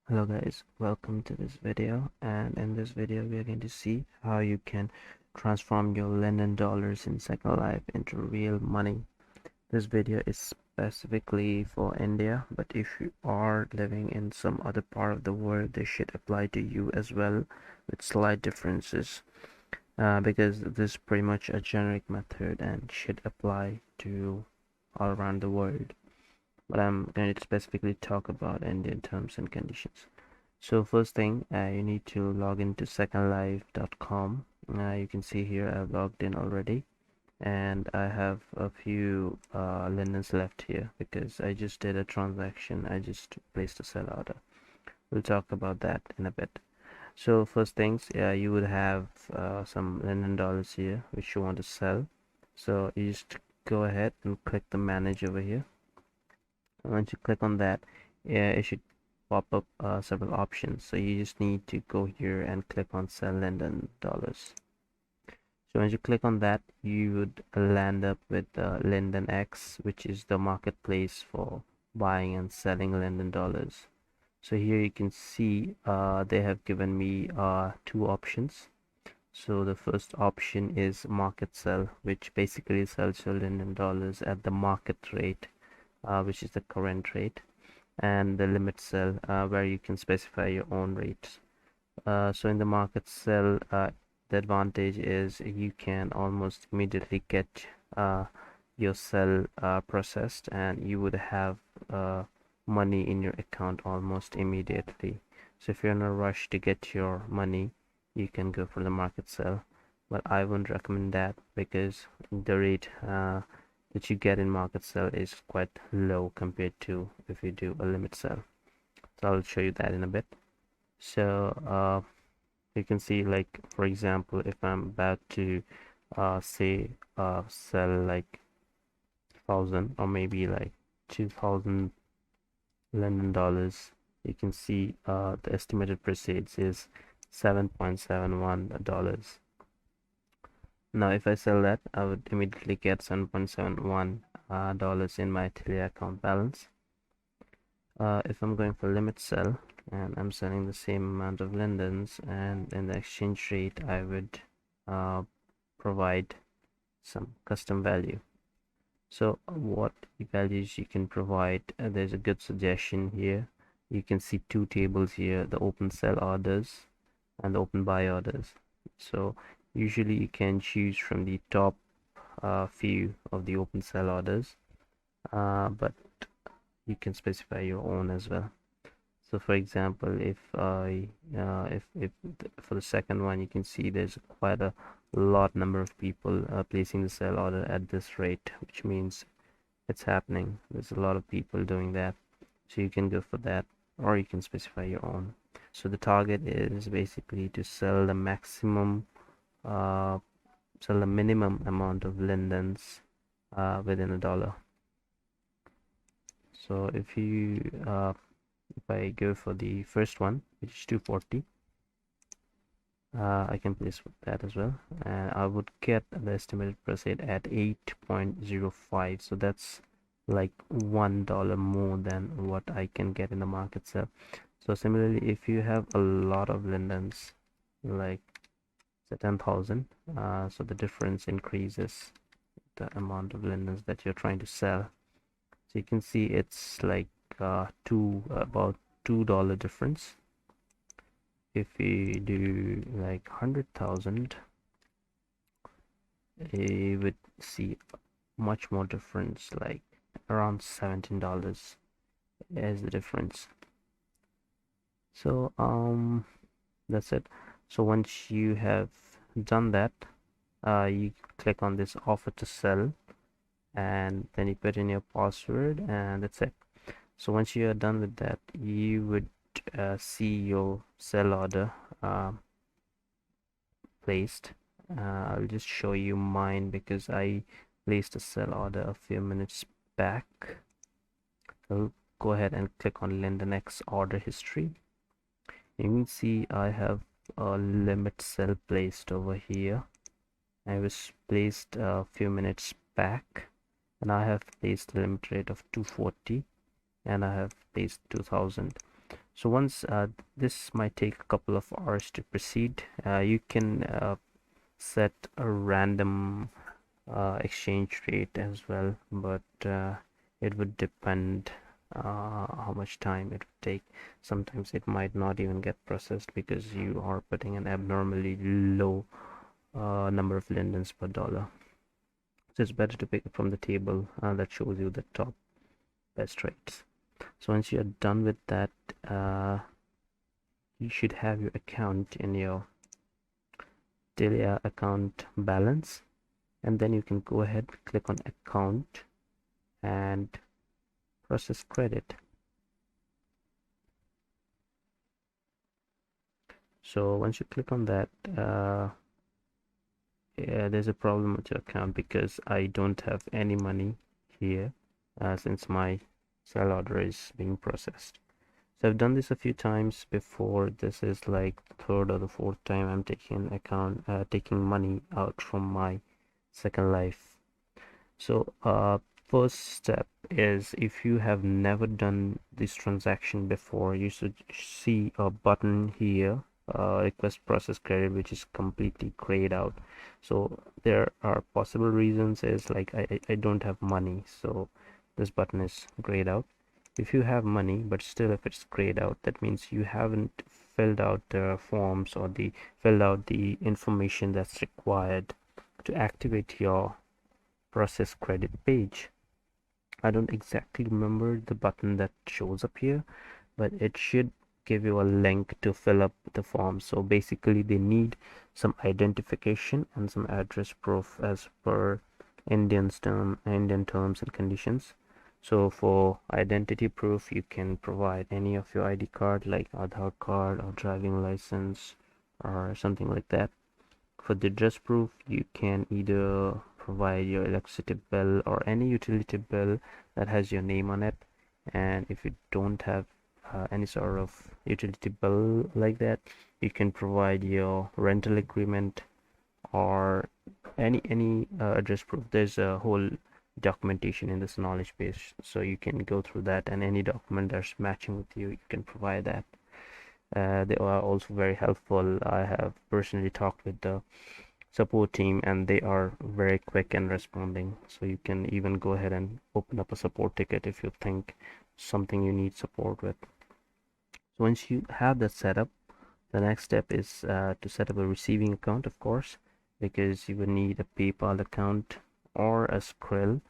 Hello guys, welcome to this video, and in this video we are going to see how you can transform your Linden dollars in Second Life into real money. This video is specifically for India, but if you are living in some other part of the world, this should apply to you as well, with slight differences, because this is pretty much a generic method and should apply to all around the world. But I'm going to specifically talk about Indian terms and conditions. So first thing, you need to log into secondlife.com. You can see here I've logged in already, and I have a few lindens left here because I just did a transaction. I just placed a sell order. We'll talk about that in a bit. So first things, you would have some linden dollars here which you want to sell. So you just go ahead and click the manage over here. And once you click on that, it should pop up several options. So you just need to go here and click on sell linden dollars. So once you click on that, you would land up with Linden X, which is the marketplace for buying and selling linden dollars. So here you can see they have given me two options. So the first option is market sell, which basically sells your linden dollars at the market rate, which is the current rate, and the limit sell, where you can specify your own rates. So in the market sell, the advantage is you can almost immediately get your sell processed, and you would have money in your account almost immediately. So if you're in a rush to get your money, you can go for the market sell, but I wouldn't recommend that because the rate that you get in market sell is quite low compared to if you do a limit sell. So I'll show you that in a bit. So you can see, like, for example, if I'm about to say sell like 1,000 or maybe like 2,000 London dollars, you can see the estimated proceeds is $7.71. Now if I sell that, I would immediately get $7.71 dollars in my Telia account balance. If I'm going for limit sell and I'm selling the same amount of lindens, and in the exchange rate I would provide some custom value. So what values you can provide, there's a good suggestion here. You can see two tables here, the open sell orders and the open buy orders. So usually you can choose from the top few of the open sell orders, but you can specify your own as well. So for example, if I for the second one, you can see there's quite a lot number of people placing the sell order at this rate, which means it's happening. There's a lot of people doing that, so you can go for that, or you can specify your own. So the target is basically to sell the maximum, sell the minimum amount of lindens within a dollar. So if I go for the first one, which is 240, I can place that as well, and I would get the estimated proceed at 8.05. So that's like $1 more than what I can get in the market sale. So similarly, if you have a lot of lindens, like say 10,000, so the difference increases the amount of lindens that you're trying to sell. So you can see it's like about $2 difference. If we do like 100,000, you would see much more difference, like around $17 is the difference. So that's it. So once you have done that, you click on this offer to sell, and then you put in your password, and that's it. So once you are done with that, you would see your sell order placed. I'll just show you mine because I placed a sell order a few minutes back. So go ahead and click on Linden X order history. You can see I have a limit sell placed over here. I was placed a few minutes back, and I have placed the limit rate of 240, and I have placed 2000. So once this might take a couple of hours to proceed, you can set a random exchange rate as well, but it would depend how much time it would take. Sometimes it might not even get processed because you are putting an abnormally low number of lindens per dollar. So it's better to pick it from the table that shows you the top best rates. So once you're done with that, you should have your account in your daily account balance, and then you can go ahead, click on account and process credit. So once you click on that, yeah, there's a problem with your account because I don't have any money here since my sell order is being processed. So I've done this a few times before. This is like the third or the fourth time I'm taking money out from my Second Life. So first step is, if you have never done this transaction before, you should see a button here, request process credit, which is completely grayed out. So there are possible reasons is like I don't have money, so this button is grayed out. If you have money but still if it's grayed out, that means you haven't filled out the forms or the filled out the information that's required to activate your process credit page. I don't exactly remember the button that shows up here, but it should give you a link to fill up the form. So basically they need some identification and some address proof as per Indian terms and conditions. So for identity proof, you can provide any of your ID card like Aadhaar card or driving license or something like that. For the address proof, you can either provide your electricity bill or any utility bill that has your name on it. And if you don't have any sort of utility bill like that, you can provide your rental agreement or any address proof. There's a whole documentation in this knowledge base, so you can go through that, and any document that's matching with you, you can provide that. They are also very helpful. I have personally talked with the support team and they are very quick in responding, so you can even go ahead and open up a support ticket if you think something you need support with. So once you have that set up, the next step is to set up a receiving account, of course, because you will need a PayPal account or a Skrill.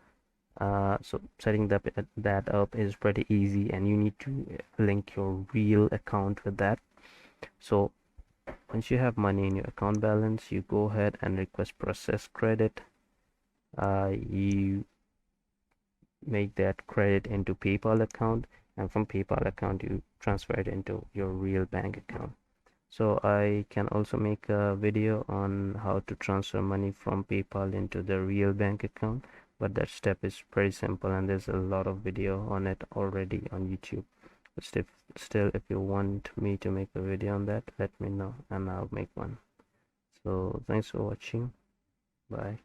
So setting that up is pretty easy, and you need to link your real account with that. So once you have money in your account balance, you go ahead and request process credit. You make that credit into PayPal account, and from PayPal account you transfer it into your real bank account. So I can also make a video on how to transfer money from PayPal into the real bank account, but that step is pretty simple and there's a lot of video on it already on YouTube. But still, if you want me to make a video on that, let me know and I'll make one. So thanks for watching. Bye.